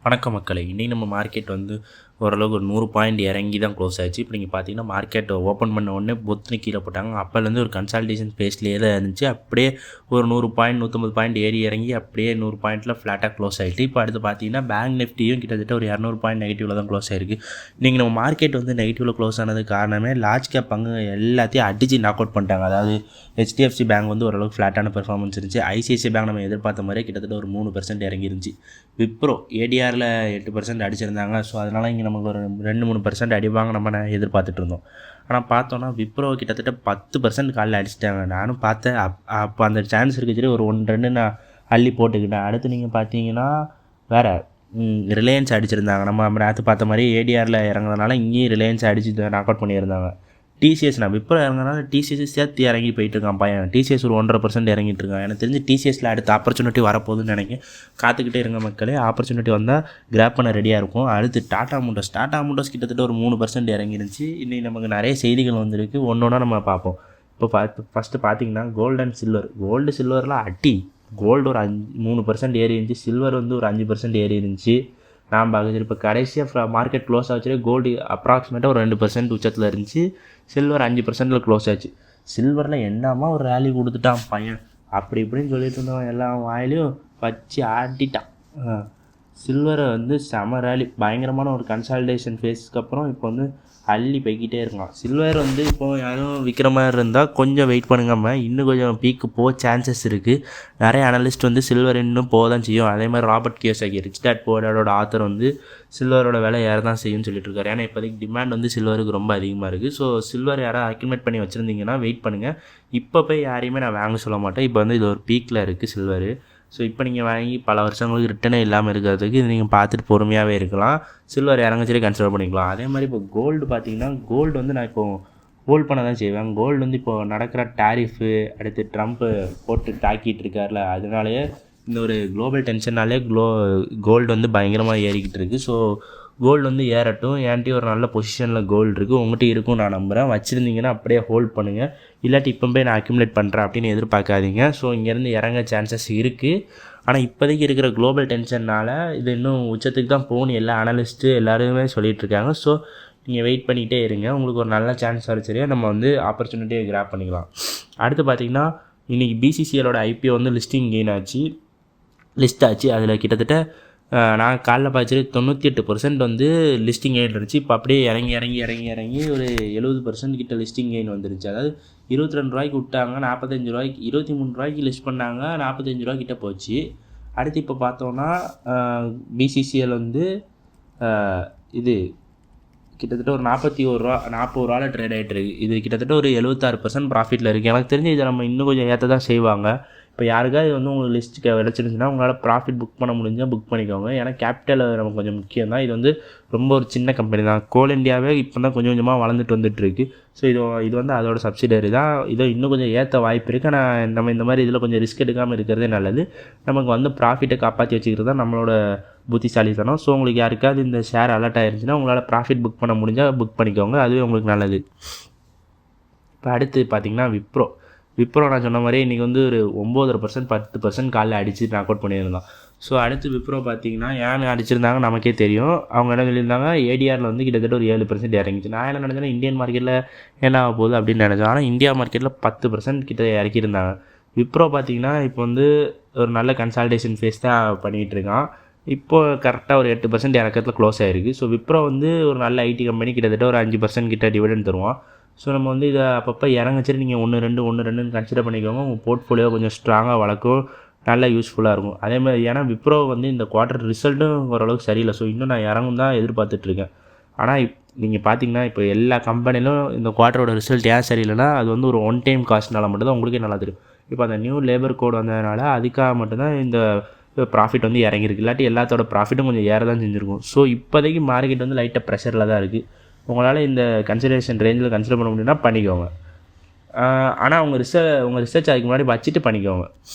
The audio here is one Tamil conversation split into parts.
வணக்கம் மக்களே. இன்றைக்கி நம்ம மார்க்கெட் வந்து ஓரளவுக்கு ஒரு 100 பாயிண்ட் இறங்கி தான் க்ளோஸ் ஆச்சு. இப்போ நீங்கள் பார்த்தீங்கன்னா மார்க்கெட் ஓப்பன் பண்ண உடனே பொத்துன்னு கீழே போட்டாங்க. அப்போலேருந்து ஒரு கன்சால்டேஷன் ஃபேஸ்லேயே தான் இருந்துச்சு. அப்படியே ஒரு 100 பாயிண்ட் 150 பாயிண்ட் ஏறி இறங்கி அப்படியே 100 பாயிண்ட்டில் ஃப்ளாட்டாக க்ளோஸ் ஆகிட்டு இப்போ அடுத்து பார்த்தீங்கன்னா பேங்க் நிஃப்டியும் கிட்டத்தட்ட ஒரு 200 பாயிண்ட் நெகட்டிவில் தான் க்ளோஸ் ஆகிருக்கு. நீங்கள் நம்ம மார்க்கெட் வந்து நெகட்டிவில் க்ளோஸ் ஆனதுக்கு காரணமே லார்ஜ் கேப் பங்கு எல்லாத்தையும் அடித்து நாக் அவுட் பண்ணிட்டாங்க. அதாவது HDFC பேங்க் வந்து ஓரளவுக்கு ஃப்ளாட்டான பெர்ஃபார்மன்ஸ் இருந்துச்சு. ICICI பேங்க் நம்ம எதிர்பார்த்த மாதிரியே கிட்டத்தட்ட ஒரு 3% இறங்கிருந்துச்சு. விப்ரோ ADRல 8% அடிச்சிருந்தாங்க. ஸோ அதனால் இங்கே நமக்கு ஒரு 2-3% அடிவாங்க நம்ம எதிர்பார்த்துட்டு இருந்தோம். ஆனால் பார்த்தோன்னா விப்ரோ கிட்டத்தட்ட 10% காலையில் அடிச்சிட்டாங்க. நானும் பார்த்தேன். அப்போ அந்த சான்ஸ் இருக்குது சரி ஒரு 1-2 நான் அள்ளி போட்டுக்கிட்டேன். அடுத்து நீங்கள் பார்த்தீங்கன்னா வேறு ரிலையன்ஸ் அடிச்சிருந்தாங்க. நம்ம நேற்று பார்த்த மாதிரி ADRல இறங்குறதுனால இங்கேயும் ரிலையன்ஸ் அடிச்சு நாக் அவுட் பண்ணியிருந்தாங்க. TCS நான் விப்ரோ இறங்குறதுனால TCS சேர்த்து இறங்கி போயிட்டுருக்கான் பையன். TCS ஒரு 1.5% இறங்கிட்டு இருக்கான். எனக்கு தெரிஞ்சு TCSல அடுத்த ஆப்பர்ச்சுனிட்டி வரப்போகுதுன்னு நினைக்கிறேன். காத்துக்கிட்டே இருங்க மக்களே. ஆப்பர்ச்சுனிட்டி வந்தால் கிராப் பண்ண ரெடியாக இருக்கும். அடுத்து டாடா மோட்டார்ஸ் கிட்டத்தட்ட ஒரு 3% இறங்கிருந்துச்சு. இன்றைக்கி நமக்கு நிறைய செய்திகள் வந்திருக்கு. ஒன்றா நம்ம பார்ப்போம். இப்போ ஃபஸ்ட்டு பார்த்தீங்கன்னா கோல்டு சில்வரில் கோல்டு ஒரு 3% ஏறி இருந்துச்சு. சில்வர் வந்து ஒரு 5% ஏறி இருந்துச்சு. நான் பார்க்குறது இப்போ கடைசியாக மார்க்கெட் க்ளோஸ் ஆச்சுலே கோல்டு அப்ராக்சிமேட்டாக ஒரு 2% உச்சத்தில் இருந்துச்சு. சில்வர் 5%ல் க்ளோஸ் ஆச்சு. சில்வரில் என்னமா ஒரு ரேலி கொடுத்துட்டான் பையன். அப்படி இப்படின்னு சொல்லிட்டு இருந்தவன் எல்லா வாயிலையும் வச்சு ஆட்டிட்டான். சில்வரை வந்து செம ரேலி, பயங்கரமான ஒரு கன்சால்டேஷன் ஃபேஸ்க்கு அப்புறம் இப்போ வந்து அள்ளி போய்கிட்டே இருக்கலாம். சில்வர் வந்து இப்போ யாரும் விற்கிற மாதிரி இருந்தால் கொஞ்சம் வெயிட் பண்ணுங்கம்மா. இன்னும் கொஞ்சம் பீக்கு போக சான்சஸ் இருக்குது. நிறைய அனலிஸ்ட் வந்து சில்வர் இன்னும் போக தான் செய்யும். அதே மாதிரி Robert Kiyosaki rich dad poor டாடோட ஆத்தர் வந்து சில்வரோட விலை ஏற தான் செய்யும்னு சொல்லிட்டு இருக்காரு. ஏன்னா இப்போதைக்கு டிமாண்ட் வந்து சில்வருக்கு ரொம்ப அதிகமாக இருக்குது. ஸோ சில்வர் யாராவது அக்யூமுலேட் பண்ணி வச்சுருந்தீங்கன்னா வெயிட் பண்ணுங்கள். இப்போ போய் யாரையுமே நான் வாங்க சொல்ல மாட்டேன். இப்போ வந்து இது ஒரு பீக்கில் இருக்குது சில்வர். ஸோ இப்போ நீங்கள் வாங்கி பல வருஷங்களுக்கு ரிட்டனே இல்லாமல் இருக்கிறதுக்கு இது நீங்கள் பார்த்துட்டு பொறுமையாகவே இருக்கலாம். சில்வர் இறங்கச்சே கன்சிடர் பண்ணிக்கலாம். அதே மாதிரி இப்போ கோல்டு பார்த்தீங்கன்னா கோல்டு வந்து நான் இப்போ ஹோல்ட் பண்ண தான் செய்வேன். கோல்டு வந்து இப்போ நடக்கிற டேரிஃபு அடுத்து ட்ரம்ப்பு போட்டு தாக்கிட்டு இருக்கார்ல, அதனாலேயே இந்த ஒரு குளோபல் டென்ஷனாலே கோல்டு வந்து பயங்கரமாக ஏறிக்கிட்டு இருக்குது. ஸோ கோல்டு வந்து ஏறட்டும். ஏன்ட்டி ஒரு நல்ல பொசிஷனில் கோல்டு இருக்குது, உங்கள்கிட்ட இருக்கும் நான் நம்புகிறேன். வச்சுருந்தீங்கன்னா அப்படியே ஹோல்ட் பண்ணுங்கள். இல்லாட்டி இப்போ போய் நான் அக்யூமுலேட் பண்ணுறேன் அப்படின்னு எதிர்பார்க்காதீங்க. ஸோ இங்கேருந்து இறங்க சான்சஸ் இருக்குது. ஆனால் இப்போதைக்கு இருக்கிற குளோபல் டென்ஷன்னால் இது இன்னும் உச்சத்துக்கு தான் போகணும் எல்லா அனலிஸ்ட்டு எல்லாருமே சொல்லிகிட்ருக்காங்க. ஸோ நீங்கள் வெயிட் பண்ணிகிட்டே இருங்க. உங்களுக்கு ஒரு நல்ல சான்ஸ் வரைச்சரியா நம்ம வந்து ஆப்பர்ச்சுனிட்டியை கிராப் பண்ணிக்கலாம். அடுத்து பார்த்திங்கன்னா இன்றைக்கி BCCLோட IPO வந்து லிஸ்ட் ஆச்சு. அதில் கிட்டத்தட்ட நான் காலைல பார்த்துட்டு 98% வந்து லிஸ்டிங் கெயின் இருந்துச்சு. இப்போ அப்படியே இறங்கி ஒரு 70% கிட்ட லிஸ்டிங் கெயின் வந்துருச்சு. அதாவது ₹22 விட்டாங்க, ₹45 ₹23 லிஸ்ட் பண்ணாங்க, ₹45 கிட்ட போச்சு. அடுத்து இப்போ பார்த்தோன்னா BCCL வந்து இது கிட்டத்தட்ட ஒரு ₹41 ட்ரேட் ஆகிட்டு இருக்குது. இது கிட்டத்தட்ட ஒரு 76% ப்ராஃபிட்டில் இருக்குது. எனக்கு தெரிஞ்சு இதை நம்ம இன்னும் கொஞ்சம் ஏற்ற தான் செய்வாங்க. இப்போ யாருக்காவது வந்து உங்களுக்கு லிஸ்ட்டு கிடச்சிருந்துச்சுன்னா உங்களால் ப்ராஃபிட் புக் பண்ண முடிஞ்சால் புக் பண்ணிக்கோங்க. ஏன்னா கேபிட்டல் நமக்கு கொஞ்சம் முக்கியம் தான். இது வந்து ரொம்ப ஒரு சின்ன கம்பெனி தான். கோல் இண்டியாவே இப்போ தான் கொஞ்சம் கொஞ்சமாக வளர்ந்துட்டு வந்துட்டுருக்கு. ஸோ இது வந்து அதோட சப்சிடரி தான். இதை இன்னும் கொஞ்சம் ஏற்ற வாய்ப்பு இருக்குது. ஆனால் நம்ம இந்த மாதிரி இதில் கொஞ்சம் ரிஸ்க் எடுக்காமல் இருக்கிறதே நல்லது. நமக்கு வந்து ப்ராஃபிட்டை காப்பாற்றி வச்சுக்கிறது தான் நம்மளோட புத்திசாலித்தனம். ஸோ உங்களுக்கு யாருக்காவது இந்த ஷேர் அலர்ட் ஆயிருந்துச்சுன்னா உங்களால் ப்ராஃபிட் புக் பண்ண முடிஞ்சால் புக் பண்ணிக்கோங்க. அதுவே உங்களுக்கு நல்லது. இப்போ அடுத்து பார்த்திங்கன்னா விப்ரோ நான் சொன்ன மாதிரி இன்றைக்கி வந்து ஒரு 9% 10% காலைல அடித்து நாக் அவுட் பண்ணியிருந்தான். ஸோ அடுத்து விப்ரோ பார்த்திங்கன்னா ஏன் அடிச்சிருந்தாங்க நமக்கே தெரியும். அவங்க என்ன சொல்லியிருந்தாங்க, ADRல வந்து கிட்டத்தட்ட ஒரு 7% இறங்கிச்சு. நான் என்ன நினச்சேன்னா இந்தியன் மார்க்கெட்டில் என்ன ஆக போகுது அப்படின்னு நினச்சேன். ஆனால் இந்தியா மார்க்கெட்டில் 10% கிட்ட இறக்கியிருந்தாங்க. விப்ரோ பார்த்திங்கன்னா இப்போ வந்து ஒரு நல்ல கன்சால்டேஷன் ஃபேஸ் தான் பண்ணிகிட்டு இருக்கான். இப்போது கரெக்டாக ஒரு 8% இறக்கத்தில் க்ளோஸ் ஆகிருக்கு. ஸோ விப்ரோ வந்து ஒரு நல்ல IT கம்பெனி, கிட்டத்தட்ட ஒரு 5% கிட்ட டிவிடெண்ட் தருவான். ஸோ நம்ம வந்து இதை அப்பப்போ இறங்கச்சரி நீங்கள் 1-2 கன்சிடர் பண்ணிக்கோங்க. உங்கள் போர்ட்ஃபோலியோ கொஞ்சம் ஸ்ட்ராங்காக வளர்க்கும், நல்லா யூஸ்ஃபுல்லாக இருக்கும். அதே மாதிரி ஏன்னா விப்ரோ வந்து இந்த குவார்ட்டர் ரிசல்ட்டும் ஓரளவுக்கு சரியில்லை. ஸோ இன்னும் நான் இறங்கும் தான் எதிர்பார்த்துட்ருக்கேன். ஆனால் நீங்கள் பார்த்தீங்கன்னா இப்போ எல்லா கம்பெனிலும் இந்த குவார்ட்டரோட ரிசல்ட் ஏன் சரியில்லைன்னா அது வந்து ஒரு ஒன் டைம் காஸ்ட்னால மட்டும்தான் உங்களுக்கே நல்லா தெரியும். இப்போ அந்த நியூ லேபர் கோட் வந்ததுனால அதுக்காக மட்டும்தான் இந்த ப்ராஃபிட் வந்து இறங்கியிருக்கு. இல்லாட்டி எல்லாத்தோட ப்ராஃபிட்டும் கொஞ்சம் ஏற தான் செஞ்சுருக்கும். ஸோ இப்போதைக்கு மார்க்கெட் வந்து லைட்டாக ப்ரெஷரில் தான் இருக்குது. உங்களால் இந்த கன்சிடரேஷன் ரேஞ்சில் கன்சிடர் பண்ண முடியும்னா பண்ணிக்கோங்க. ஆனால் உங்கள் ரிசர்ச் அதுக்கு முன்னாடி வச்சுட்டு பண்ணிக்கோங்க.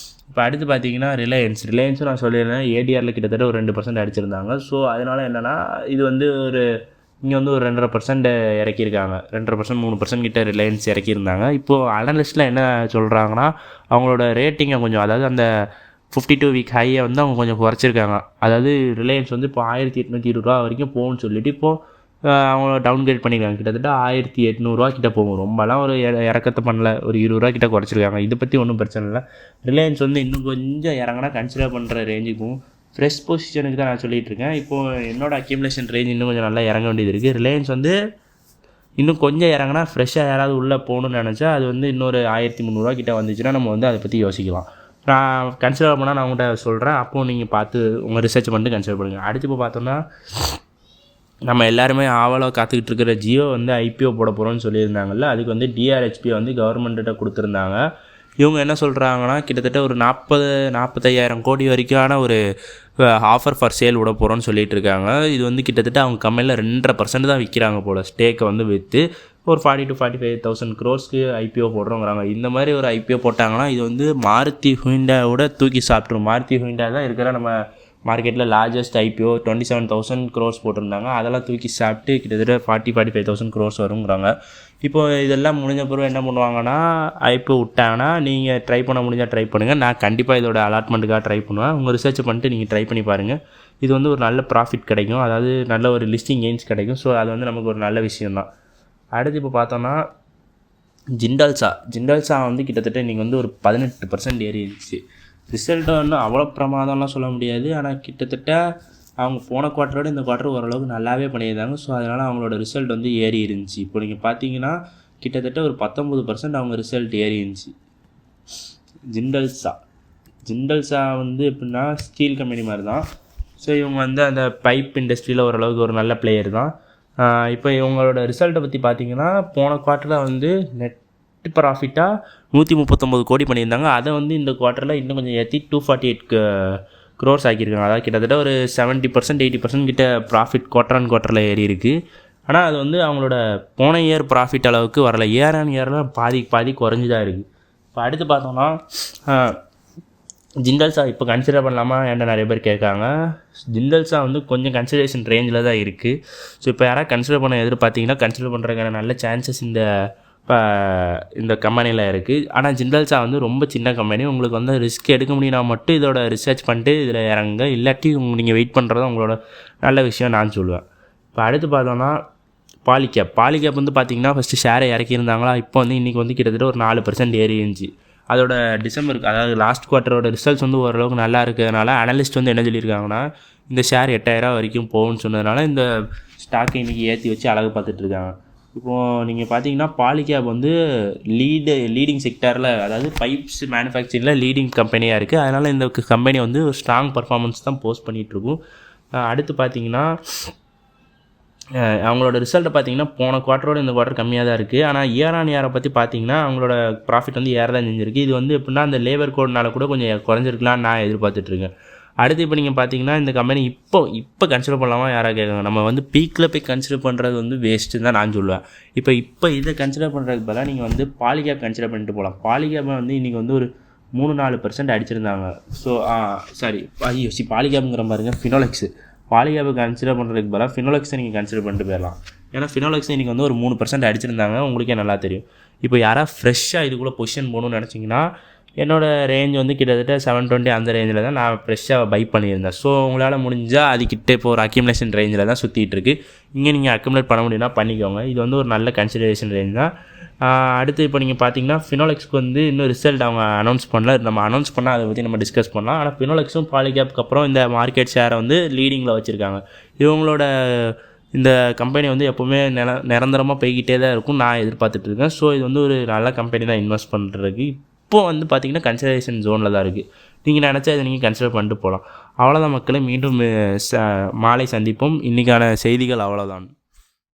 இப்போ அடுத்து பார்த்தீங்கன்னா ரிலையன்ஸும் நான் சொல்லியிருந்தேன் ADRல கிட்டத்தட்ட ஒரு 2% அடிச்சிருந்தாங்க. ஸோ அதனால் என்னென்னா இது வந்து இங்கே வந்து ஒரு 2.5% இறக்கியிருக்காங்க. 2% 3% கிட்ட ரிலையன்ஸ் இறக்கியிருந்தாங்க. இப்போது அனலிஸ்ட்டில் என்ன சொல்கிறாங்கன்னா அவங்களோட ரேட்டிங்கை கொஞ்சம், அதாவது அந்த 52 வீக் ஹையை வந்து அவங்க கொஞ்சம் குறைச்சிருக்காங்க. அதாவது ரிலையன்ஸ் வந்து இப்போ 1820 வரைக்கும் போகும்னு சொல்லிட்டு இப்போது அவங்க டவுன்கிரேட் பண்ணியிருக்காங்க. கிட்டத்தட்ட 1800 கிட்ட போகும். ரொம்பலாம் ஒரு இறக்கத்தை பண்ணல, ஒரு 20 கிட்ட குறைச்சிருக்காங்க. இதை பற்றி ஒன்றும் பிரச்சனை இல்லை. ரிலையன்ஸ் வந்து இன்னும் கொஞ்சம் இறங்கினா கன்சிடர் பண்ணுற ரேஞ்சுக்கும் ஃப்ரெஷ் பொசிஷனுக்கு தான் நான் சொல்லிகிட்டு இருக்கேன். இப்போது என்னோடய அக்யூமுலேஷன் ரேஞ்ச் இன்னும் கொஞ்சம் நல்லா இறங்க வேண்டியது இருக்குது. ரிலையன்ஸ் வந்து இன்னும் கொஞ்சம் இறங்கினா ஃப்ரெஷ்ஷாக யாராவது உள்ளே போகணுன்னு நினச்சா அது வந்து இன்னொரு 1300 கிட்ட வந்துச்சுன்னா நம்ம வந்து அதை பற்றி யோசிக்கலாம். நான் கன்சிடர் பண்ணால் நான் உங்கள்கிட்ட சொல்கிறேன். அப்போது நீங்கள் பார்த்து உங்கள் ரிசர்ச் பண்ணிட்டு கன்சிடர் பண்ணுங்கள். அடுத்து இப்போ பார்த்தோன்னா நம்ம எல்லாருமே ஆவலாக காத்துக்கிட்டு இருக்கிற ஜியோ வந்து ஐபிஓ போட போகிறோன்னு சொல்லியிருந்தாங்கல்ல, அதுக்கு வந்து டிஆர்ஹெச்பி வந்து கவர்மெண்ட்டிட்ட கொடுத்துருந்தாங்க. இவங்க என்ன சொல்கிறாங்கன்னா கிட்டத்தட்ட ஒரு 40-45,000 கோடி வரைக்கான ஒரு ஆஃபர் ஃபார் சேல் விட போகிறோன்னு சொல்லிகிட்டு இருக்காங்க. இது வந்து கிட்டத்தட்ட அவங்க கம்பெனியில் 2.5% தான் விற்கிறாங்க போல். ஸ்டேக்கை வந்து விற்று ஒரு 40,000-45,000 crores ஐபிஓ போடுறோங்கிறாங்க. இந்த மாதிரி ஒரு ஐபிஓ போட்டாங்கன்னா இது வந்து மாருதி ஹுண்டாவோட தூக்கி சாப்பிட்ரும். மாருதி ஹுண்டா தான் இருக்கிற நம்ம மார்க்கெட்டில் லார்ஜஸ்ட் ஐபிஓ 27,000 crores போட்டிருந்தாங்க. அதெல்லாம் தூக்கி சாப்பிட்டு கிட்டத்தட்ட 40,000-45,000 crores வருங்கிறாங்க. இப்போது இதெல்லாம் முடிஞ்ச பிறகு என்ன பண்ணுவாங்கன்னா ஐபிஓ விட்டாங்கன்னா நீங்கள் ட்ரை பண்ண முடிஞ்சால் ட்ரை பண்ணுங்கள். நான் கண்டிப்பாக இதோட அலாட்மெண்ட்டுக்காக ட்ரை பண்ணுவேன். உங்கள் ரிசர்ச் பண்ணிட்டு நீங்கள் ட்ரை பண்ணி பாருங்கள். இது வந்து ஒரு நல்ல ப்ராஃபிட் கிடைக்கும், அதாவது நல்ல ஒரு லிஸ்டிங் கெயின்ஸ் கிடைக்கும். ஸோ அது வந்து நமக்கு ஒரு நல்ல விஷயந்தான். அடுத்து இப்போ பார்த்தோன்னா ஜிண்டால்ஸா வந்து கிட்டத்தட்ட இன்றைக்கி வந்து ஒரு 18% ஏறிடுச்சு. ரிசல்ட்டு வந்து அவ்வளோ பிரமாதம்லாம் சொல்ல முடியாது. ஆனால் கிட்டத்தட்ட அவங்க போன குவார்ட்டரோட இந்த குவார்ட்டர் ஓரளவுக்கு நல்லாவே பண்ணியிருந்தாங்க. ஸோ அதனால் அவங்களோட ரிசல்ட் வந்து ஏறி இருந்துச்சு. இப்போ நீங்கள் பார்த்தீங்கன்னா கிட்டத்தட்ட ஒரு 19% அவங்க ரிசல்ட் ஏறி இருந்துச்சு. ஜிண்டல்ஸா வந்து எப்படின்னா ஸ்டீல் கம்பெனி மாதிரி தான். ஸோ இவங்க வந்து அந்த பைப் இண்டஸ்ட்ரியில் ஓரளவுக்கு ஒரு நல்ல பிளேயர் தான். இப்போ இவங்களோட ரிசல்ட்டை பற்றி பார்த்தீங்கன்னா போன குவார்ட்டரில் வந்து நெட் ப்ராஃபிட்டாக 139 கோடி பண்ணியிருந்தாங்க. அதை வந்து இந்த குவார்ட்டரில் இன்னும் கொஞ்சம் ஏற்றி 248 crores ஆக்கியிருக்காங்க. அதாவது கிட்டத்தட்ட ஒரு 70%-80% கிட்ட ப்ராஃபிட் குவார்ட்டரில் ஏறி இருக்குது. ஆனால் அது வந்து அவங்களோட போன இயர் ப்ராஃபிட் அளவுக்கு வரல. இயர் ஆன் இயரில் பாதி குறைஞ்சி தான் இருக்குது. இப்போ அடுத்து பார்த்தோம்னா ஜிண்டல்ஸா இப்போ கன்சிடர் பண்ணலாமா என்கிட்ட நிறைய பேர் கேட்காங்க. ஜிண்டல்ஸா வந்து கொஞ்சம் கன்சிடரேஷன் ரேஞ்சில் தான் இருக்குது. ஸோ இப்போ யாராவது கன்சிடர் பண்ண எதிர்பார்த்தீங்கன்னா கன்சிடர் பண்ணுறதுக்கான நல்ல சான்சஸ் இந்த கம்பெனியில் இருக்குது. ஆனால் ஜிண்டல்ஸா வந்து ரொம்ப சின்ன கம்பெனி. உங்களுக்கு வந்து ரிஸ்க் எடுக்க முடியும்னா மட்டும் இதோட ரிசர்ச் பண்ணிட்டு இதில் இறங்குங்க. இல்லாட்டி நீங்கள் வெயிட் பண்ணுறது உங்களோட நல்ல விஷயம் நான் சொல்லுவேன். இப்போ அடுத்து பார்த்தோன்னா பாலிகேப் வந்து பார்த்திங்கன்னா ஃபஸ்ட்டு ஷேரை இறக்கியிருந்தாங்களா, இப்போ வந்து இன்றைக்கி வந்து கிட்டத்தட்ட ஒரு 4% ஏறி இருந்துச்சு. அதோட டிசம்பருக்கு அதாவது லாஸ்ட் குவார்ட்டரோட ரிசல்ட்ஸ் வந்து ஓரளவுக்கு நல்லா இருக்கிறதுனால அனலிஸ்ட் வந்து என்ன சொல்லியிருக்காங்கன்னா இந்த ஷேர் 8,000 வரைக்கும் போகும்னு சொன்னதுனால இந்த ஸ்டாக்கை இன்றைக்கி ஏற்றி வச்சு அழகு பார்த்துட்ருக்காங்க. இப்போது நீங்கள் பார்த்தீங்கன்னா பாலிகேப் வந்து லீடிங் செக்டாரில், அதாவது பைப்ஸ் மேனுஃபேக்சரிங்கில் லீடிங் கம்பெனியாக இருக்குது. அதனால் இந்த கம்பெனி வந்து ஒரு ஸ்ட்ராங் பர்ஃபார்மன்ஸ் தான் போஸ்ட் பண்ணிகிட்ருக்கும். அடுத்து பார்த்தீங்கன்னா அவங்களோட ரிசல்ட்டை பார்த்தீங்கன்னா போன குவார்ட்டரோட இந்த குவார்ட்டர் கம்மியாக தான் இருக்குது. ஆனால் இயர் ஆன் இயரை பற்றி பார்த்தீங்கன்னா அவங்களோட ப்ராஃபிட் வந்து ஏற தான் செஞ்சுருக்கு. இது வந்து எப்படின்னா அந்த லேபர் கோட்னால கூட கொஞ்சம் குறைஞ்சிருக்கலான்னு நான் எதிர்பார்த்துட்ருக்கேன். அடுத்து இப்போ நீங்கள் பார்த்தீங்கன்னா இந்த கம்பெனி இப்போ கன்சிடர் பண்ணலாமா யாராவது கேட்குறாங்க. நம்ம வந்து பீக்கில் போய் கன்சிடர் பண்ணுறது வந்து வேஸ்ட்டு தான் நான் சொல்லுவேன். இப்போ இதை கன்சிடர் பண்ணுறதுக்கு பதிலாக நீங்கள் வந்து பாலிகேப் கன்சிடர் பண்ணிட்டு போகலாம். பாலிகேப்பை வந்து இன்றைக்கி வந்து ஒரு 3-4% அடிச்சிருந்தாங்க. ஸோ பாலிகேப்புங்கிற பாருங்க ஃபினோலெக்ஸு. பாலிகேப்பை கன்சிடர் பண்ணுறதுக்கு பதிலாக ஃபினோலெக்ஸை நீங்கள் கன்சிடர் பண்ணிட்டு போயிடலாம். ஏன்னா ஃபினோலெக்ஸ் இன்றைக்கி வந்து ஒரு 3% அடிச்சிருந்தாங்க. உங்களுக்கே நல்லா தெரியும். இப்போ யாராவது ஃப்ரெஷ்ஷாக இதுக்குள்ளே பொசிஷன் போகணுன்னு நினச்சிங்கன்னா என்னோடய ரேஞ்ச் வந்து கிட்டத்தட்ட 720 அந்த ரேஞ்சில் தான் நான் ஃப்ரெஷ்ஷாக பை பண்ணியிருந்தேன். ஸோ உங்களால் முடிஞ்சால் அதுக்கிட்ட இப்போ ஒரு அக்யூமுலேஷன் ரேஞ்சில் தான் சுற்றிட்டு இருக்குது. இங்கே நீங்கள் அக்யூமுலேட் பண்ண முடியும்னா பண்ணிக்கோங்க. இது வந்து ஒரு நல்ல கன்சிடரேஷன் ரேஞ்ச் தான். அடுத்து இப்போ நீங்கள் பார்த்தீங்கன்னா ஃபினோலெக்ஸ்க்கு வந்து இன்னும் ரிசல்ட் அவங்க அனௌன்ஸ் பண்ணல. நம்ம அனௌன்ஸ் பண்ணால் அதை பற்றி நம்ம டிஸ்கஸ் பண்ணலாம். ஆனால் ஃபினோலெக்ஸும் பாலிகேப்புக்கு அப்புறம் இந்த மார்க்கெட் ஷேரை வந்து லீடிங்கில் வச்சுருக்காங்க. இவங்களோட இந்த கம்பெனி வந்து எப்போவுமே நிரந்தரமாக போய்கிட்டே தான் இருக்கும் நான் எதிர்பார்த்துட்ருக்கேன். ஸோ இது வந்து ஒரு நல்ல கம்பெனி தான் இன்வெஸ்ட் பண்ணுறதுக்கு. இப்போது வந்து பார்த்திங்கன்னா கன்சிடரேஷன் ஜோனில் தான் இருக்குது. நீங்கள் நினச்சா இதை நீங்கள் கன்சிடர் பண்ணிட்டு போகலாம். அவ்வளோதான் மக்களே, மீண்டும் மாலை சந்திப்போம். இன்றைக்கான செய்திகள் அவ்வளோதான்.